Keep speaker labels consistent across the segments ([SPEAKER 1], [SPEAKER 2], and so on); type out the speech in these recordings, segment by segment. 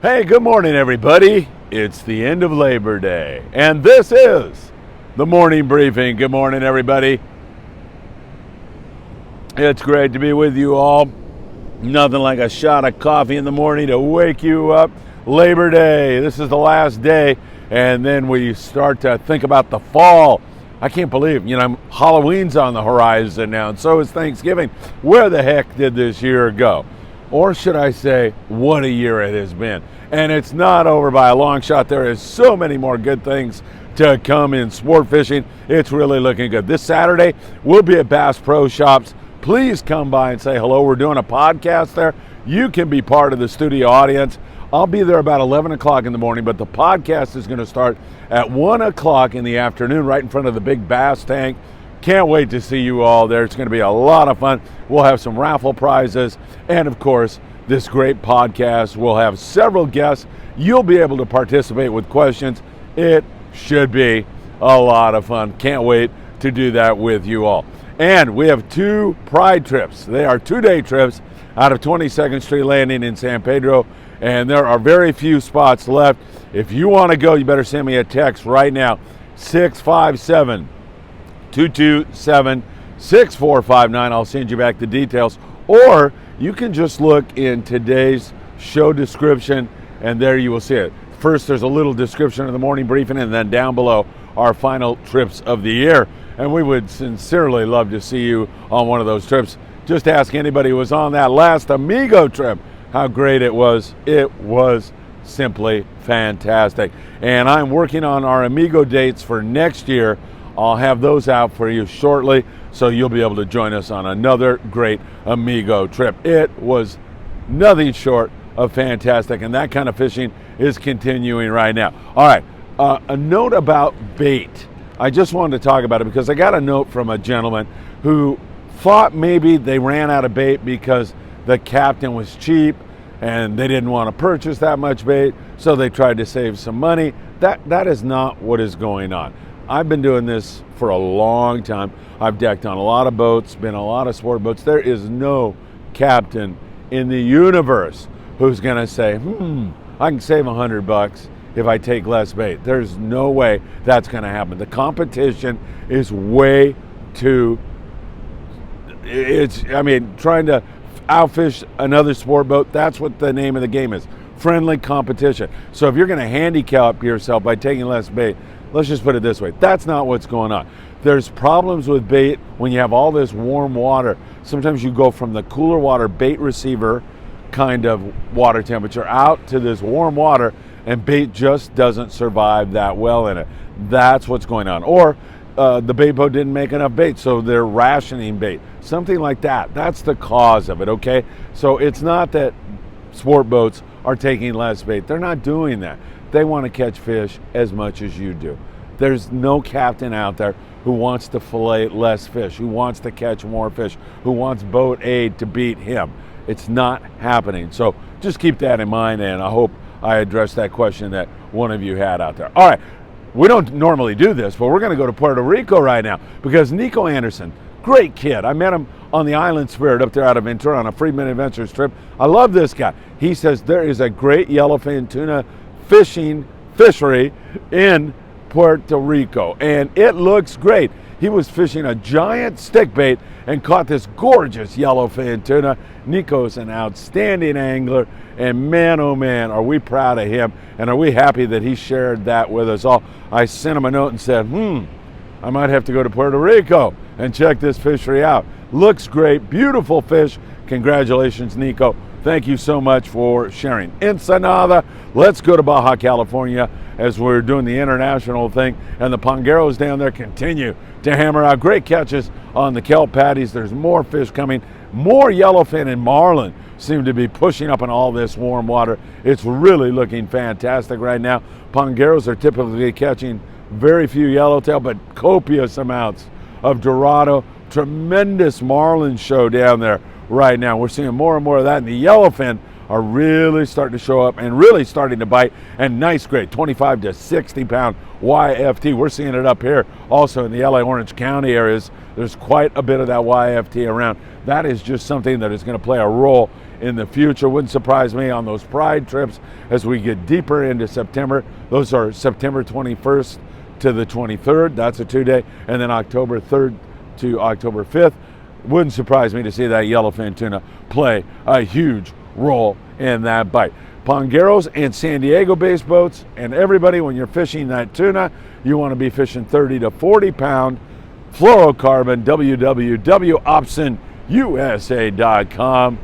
[SPEAKER 1] Hey, good morning, everybody. It's the end of Labor Day, and this is the morning briefing. Good morning, everybody. It's great to be with you all. Nothing like a shot of coffee in the morning to wake you up. Labor Day, this is the last day, and then we start to think about the fall. I can't believe, Halloween's on the horizon now, and so is Thanksgiving. Where the heck did this year go? Or should I say, what a year it has been. And it's not over by a long shot. There is so many more good things to come in sport fishing. It's really looking good. This Saturday, we'll be at Bass Pro Shops. Please come by and say hello. We're doing a podcast there. You can be part of the studio audience. I'll be there about 11 o'clock in the morning, but the podcast is going to start at 1 o'clock in the afternoon right in front of the big bass tank. Can't wait to see you all there. It's going to be a lot of fun. We'll have some raffle prizes and, of course, this great podcast. We'll have several guests. You'll be able to participate with questions. It should be a lot of fun. Can't wait to do that with you all. And we have two Pride trips. They are 2-day trips out of 22nd Street Landing in San Pedro, and there are very few spots left. If you want to go, you better send me a text right now, 657-227-6459. I'll send you back the details. Or you can just look in today's show description, and there you will see it. First, there's a little description of the morning briefing, and then down below, our final trips of the year. And we would sincerely love to see you on one of those trips. Just ask anybody who was on that last Amigo trip how great it was. It was simply fantastic. And I'm working on our Amigo dates for next year. I'll have those out for you shortly, so you'll be able to join us on another great Amigo trip. It was nothing short of fantastic, and that kind of fishing is continuing right now. All right, a note about bait. I just wanted to talk about it because I got a note from a gentleman who thought maybe they ran out of bait because the captain was cheap and they didn't want to purchase that much bait, so they tried to save some money. That is not what is going on. I've been doing this for a long time. I've decked on a lot of boats, been on a lot of sport boats. There is no captain in the universe who's going to say, I can save $100 if I take less bait. There's no way that's going to happen. The competition is way too, trying to outfish another sport boat, that's what the name of the game is. Friendly competition. So if you're going to handicap yourself by taking less bait, let's just put it this way, that's not what's going on. There's problems with bait when you have all this warm water. Sometimes you go from the cooler water bait receiver kind of water temperature out to this warm water, and bait just doesn't survive that well in it. That's what's going on. Or the bait boat didn't make enough bait, so they're rationing bait. Something like that. That's the cause of it, okay? So it's not that sport boats are taking less bait. They're not doing that. They want to catch fish as much as you do. There's no captain out there who wants to fillet less fish, who wants to catch more fish, who wants boat A to beat him. It's not happening. So just keep that in mind, and I hope I addressed that question that one of you had out there. All right, we don't normally do this, but we're going to go to Puerto Rico right now because Nico Anderson, great kid. I met him on the Island Spirit up there out of Ventura on a Friedman Adventures trip. I love this guy. He says there is a great yellowfin tuna fishery in Puerto Rico, and it looks great. He was fishing a giant stick bait and caught this gorgeous yellowfin tuna. Nico's an outstanding angler, and man, oh man, are we proud of him, and are we happy that he shared that with us all. I sent him a note and said, I might have to go to Puerto Rico and check this fishery out. Looks great, beautiful fish. Congratulations, Nico. Thank you so much for sharing. Ensenada, let's go to Baja California as we're doing the international thing, and the Pongueros down there continue to hammer out great catches on the kelp patties. There's more fish coming. More yellowfin and marlin seem to be pushing up in all this warm water. It's really looking fantastic right now. Pongueros are typically catching very few yellowtail, but copious amounts of Dorado. Tremendous marlin show down there right now. We're seeing more and more of that, and the yellowfin are really starting to show up and really starting to bite, and nice grade, 25 to 60 pound YFT. We're seeing it up here also in the LA Orange County areas. There's quite a bit of that YFT around. That is just something that is going to play a role in the future. Wouldn't surprise me on those Pride trips as we get deeper into September. Those are September 21st to the 23rd. That's a 2-day. And then October 3rd to October 5th. Wouldn't surprise me to see that yellowfin tuna play a huge role in that bite. Pongueros and San Diego-based boats, and everybody, when you're fishing that tuna, you want to be fishing 30 to 40 pound fluorocarbon. www.opsonusa.com.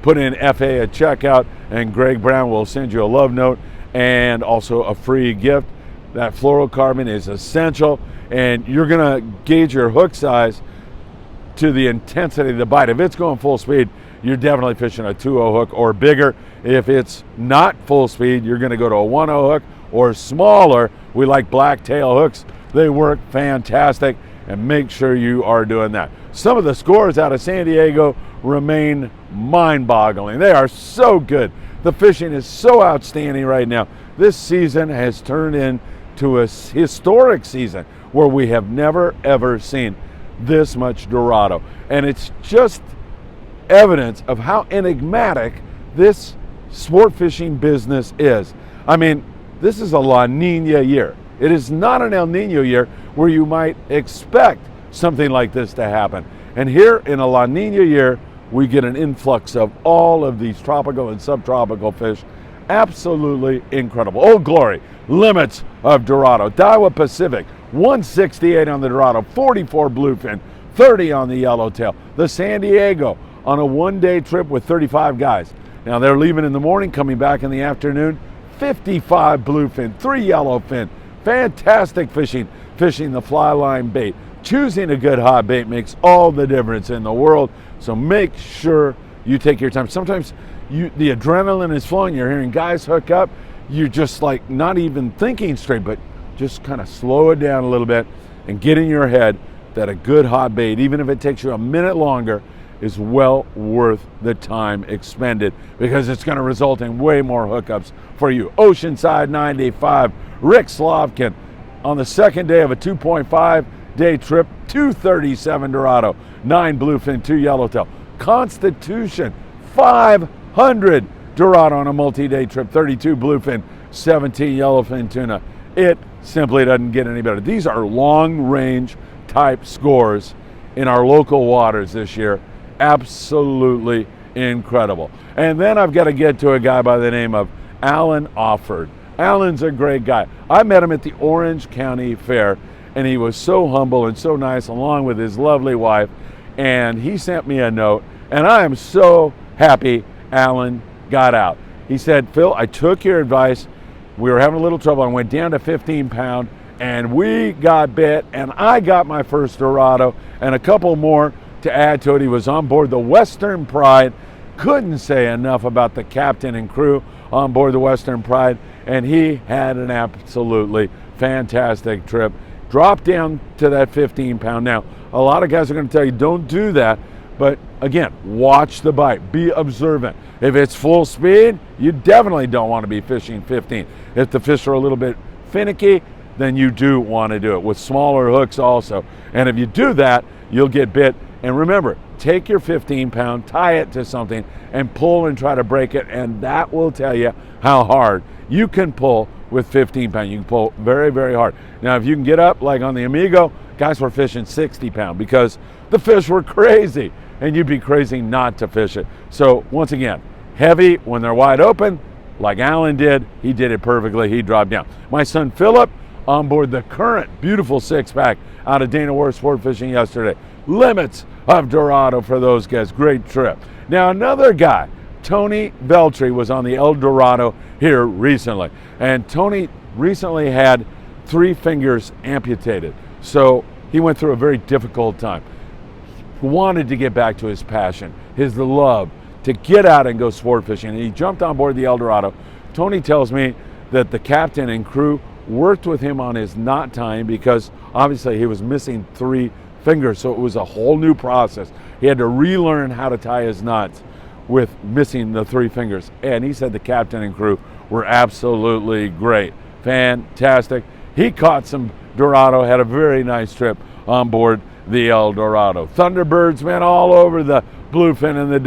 [SPEAKER 1] Put in FA at checkout, and Greg Brown will send you a love note and also a free gift. That fluorocarbon is essential, and you're going to gauge your hook size to the intensity of the bite. If it's going full speed, you're definitely fishing a 2-0 hook or bigger. If it's not full speed, you're going to go to a 1-0 hook or smaller. We like blacktail hooks. They work fantastic, and make sure you are doing that. Some of the scores out of San Diego remain mind-boggling. They are so good. The fishing is so outstanding right now. This season has turned into a historic season where we have never, ever seen this much Dorado. And it's just evidence of how enigmatic this sport fishing business is. I mean, this is a La Nina year. It is not an El Nino year where you might expect something like this to happen. And here in a La Nina year, we get an influx of all of these tropical and subtropical fish. Absolutely incredible. Old Glory, limits of Dorado. Daiwa Pacific, 168 on the Dorado, 44 bluefin, 30 on the yellowtail. The San Diego on a one-day trip with 35 guys. Now they're leaving in the morning, coming back in the afternoon. 55 bluefin, 3 yellowfin. Fantastic fishing the fly line bait. Choosing a good hot bait makes all the difference in the world. So make sure you take your time. Sometimes the adrenaline is flowing. You're hearing guys hook up. You're just like not even thinking straight, but just kind of slow it down a little bit and get in your head that a good hot bait, even if it takes you a minute longer, is well worth the time expended, because it's going to result in way more hookups for you. Oceanside 95, Rick Slavkin on the second day of a 2.5 day trip, 237 Dorado, 9 bluefin, 2 yellowtail. Constitution, 500 Dorado on a multi-day trip, 32 bluefin, 17 yellowfin tuna. It simply doesn't get any better. These are long-range type scores in our local waters this year. Absolutely incredible. And then I've got to get to a guy by the name of Alan Offord. Alan's a great guy. I met him at the Orange County Fair, and he was so humble and so nice, along with his lovely wife. And he sent me a note, and I am so happy Alan got out. He said, Phil, I took your advice. We were having a little trouble. I went down to 15 pound, and we got bit, and I got my first Dorado and a couple more to add to it. He was on board the Western Pride. Couldn't say enough about the captain and crew on board the Western Pride, and he had an absolutely fantastic trip. Dropped down to that 15 pound. Now, a lot of guys are going to tell you don't do that, but again, watch the bite, be observant. If it's full speed, you definitely don't want to be fishing 15. If the fish are a little bit finicky, then you do want to do it with smaller hooks also. And if you do that, you'll get bit. And remember, take your 15 pound, tie it to something, and pull and try to break it, and that will tell you how hard you can pull with 15 pound. You can pull very, very hard. Now, if you can get up, like on the Amigo, guys were fishing 60 pound because the fish were crazy, and you'd be crazy not to fish it. So once again, heavy when they're wide open, like Alan did. He did it perfectly. He dropped down. My son Philip on board the Current, beautiful 6-pack out of Dana War Sport Fishing yesterday. Limits of Dorado for those guys. Great trip. Now another guy, Tony Veltri, was on the El Dorado here recently, and Tony recently had 3 fingers amputated, so he went through a very difficult time. He wanted to get back to his passion, his love to get out and go sport fishing, and he jumped on board the El Dorado. Tony tells me that the captain and crew worked with him on his knot tying because obviously he was missing 3 fingers, so it was a whole new process. He had to relearn how to tie his knots with missing the 3 fingers. And he said the captain and crew were absolutely great. Fantastic. He caught some Dorado, had a very nice trip on board the El Dorado. Thunderbirds, man, all over the bluefin and the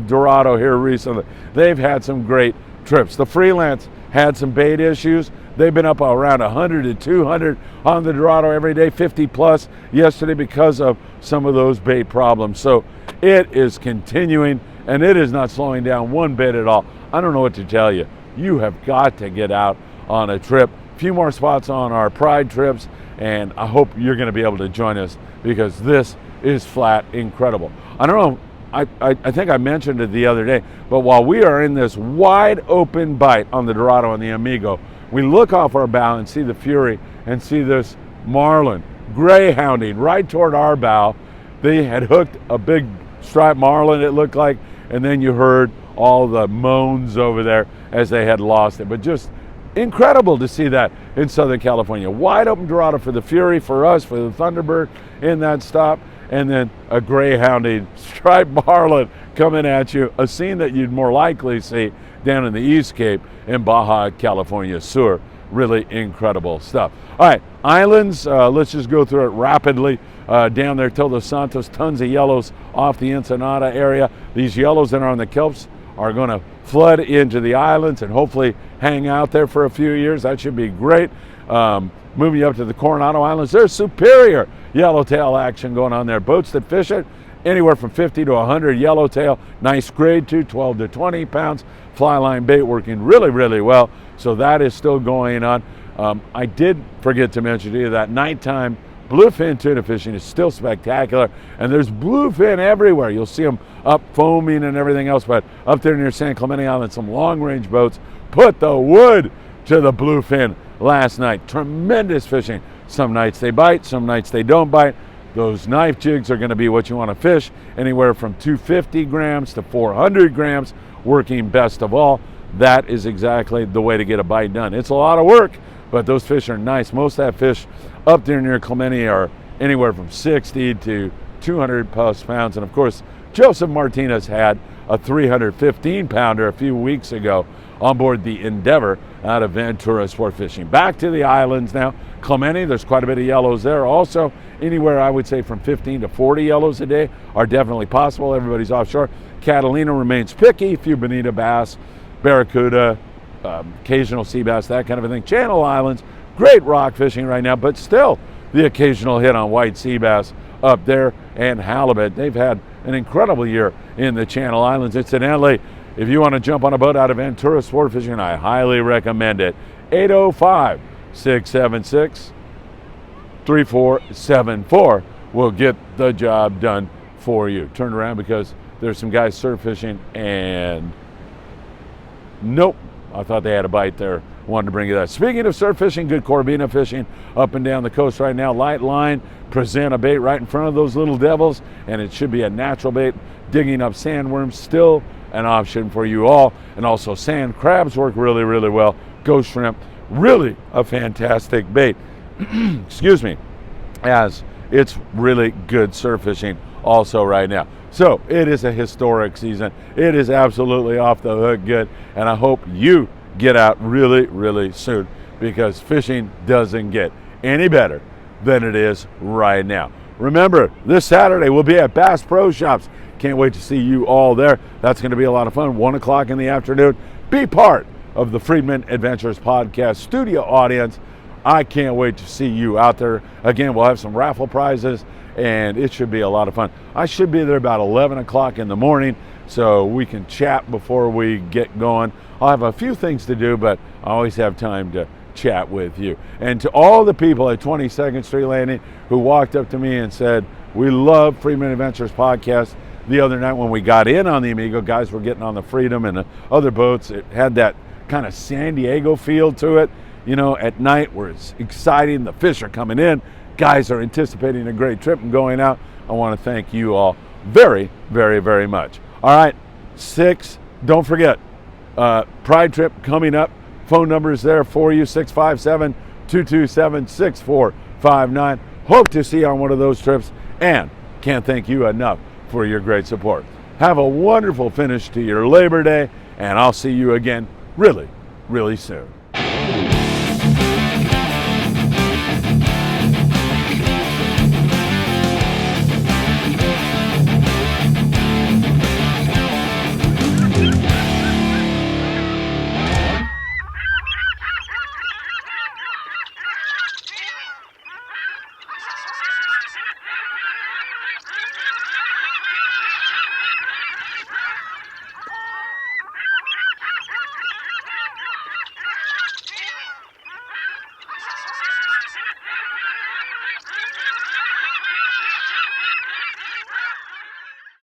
[SPEAKER 1] Dorado here recently. They've had some great trips. The Freelance had some bait issues. They've been up around 100 to 200 on the Dorado every day, 50 plus yesterday because of some of those bait problems. So it is continuing, and it is not slowing down one bit at all. I don't know what to tell you. You have got to get out on a trip. A few more spots on our Pride trips, and I hope you're going to be able to join us because this is flat incredible. I don't know, I think I mentioned it the other day, but while we are in this wide open bite on the Dorado and the Amigo, we look off our bow and see the Fury and see this marlin greyhounding right toward our bow. They had hooked a big striped marlin, it looked like, and then you heard all the moans over there as they had lost it. But just incredible to see that in Southern California. Wide open Dorado for the Fury, for us, for the Thunderbird in that stop, and then a greyhounding striped marlin coming at you, a scene that you'd more likely see down in the East Cape in Baja California Sur. Really incredible stuff. All right, islands, let's just go through it rapidly. Down there, Todos Santos, tons of yellows off the Ensenada area. These yellows that are on the kelps are going to flood into the islands and hopefully hang out there for a few years. That should be great. Moving up to the Coronado Islands, there's superior yellowtail action going on there. Boats that fish it, anywhere from 50 to 100 yellowtail. Nice grade too, 12 to 20 pounds. Fly line bait working really, really well. So that is still going on. I did forget to mention to you that nighttime bluefin tuna fishing is still spectacular, and there's bluefin everywhere. You'll see them up foaming and everything else, but up there near San Clemente Island, some long-range boats put the wood to the bluefin last night. Tremendous fishing. Some nights they bite, some nights they don't bite. Those knife jigs are going to be what you want to fish, anywhere from 250 grams to 400 grams, working best of all. That is exactly the way to get a bite done. It's a lot of work, but those fish are nice. Most of that fish up there near Clemente are anywhere from 60 to 200 plus pounds. And of course, Joseph Martinez had a 315 pounder a few weeks ago on board the Endeavor out of Ventura Sport Fishing. Back to the islands now. Clemente, there's quite a bit of yellows there. Also, anywhere I would say from 15 to 40 yellows a day are definitely possible. Everybody's offshore. Catalina remains picky. A few bonita bass, barracuda, occasional sea bass, that kind of a thing. Channel Islands, great rock fishing right now, but still the occasional hit on white sea bass up there and halibut. They've had an incredible year in the Channel Islands. Incidentally, if you want to jump on a boat out of Ventura Sport Fishing, I highly recommend it. 805-676-3474 will get the job done for you. Turn around because there's some guys surf fishing and nope, I thought they had a bite there. Wanted to bring you that. Speaking of surf fishing, good Corbina fishing up and down the coast right now. Light line, present a bait right in front of those little devils, and it should be a natural bait. Digging up sandworms, still an option for you all. And also sand crabs work really, really well. Ghost shrimp, really a fantastic bait. Excuse me, as it's really good surf fishing also right now. So it is a historic season. It is absolutely off the hook good, and I hope you get out really, really soon because fishing doesn't get any better than it is right now. Remember, this Saturday we'll be at Bass Pro Shops. Can't wait to see you all there. That's going to be a lot of fun. 1 o'clock in the afternoon. Be part of the Friedman Adventures podcast studio audience. I can't wait to see you out there. Again, we'll have some raffle prizes, and it should be a lot of fun. I should be there about 11 o'clock in the morning so we can chat before we get going. I'll have a few things to do, but I always have time to chat with you. And to all the people at 22nd Street Landing who walked up to me and said, we love Friedman Adventures podcast. The other night when we got in on the Amigo, guys were getting on the Freedom and the other boats. It had that kind of San Diego feel to it. You know, at night where it's exciting, the fish are coming in, guys are anticipating a great trip and going out. I want to thank you all very, very, very much. All right, 6, don't forget, Pride trip coming up. Phone number is there for you, 657-227-6459. Hope to see you on one of those trips, and can't thank you enough for your great support. Have a wonderful finish to your Labor Day, and I'll see you again really, really soon.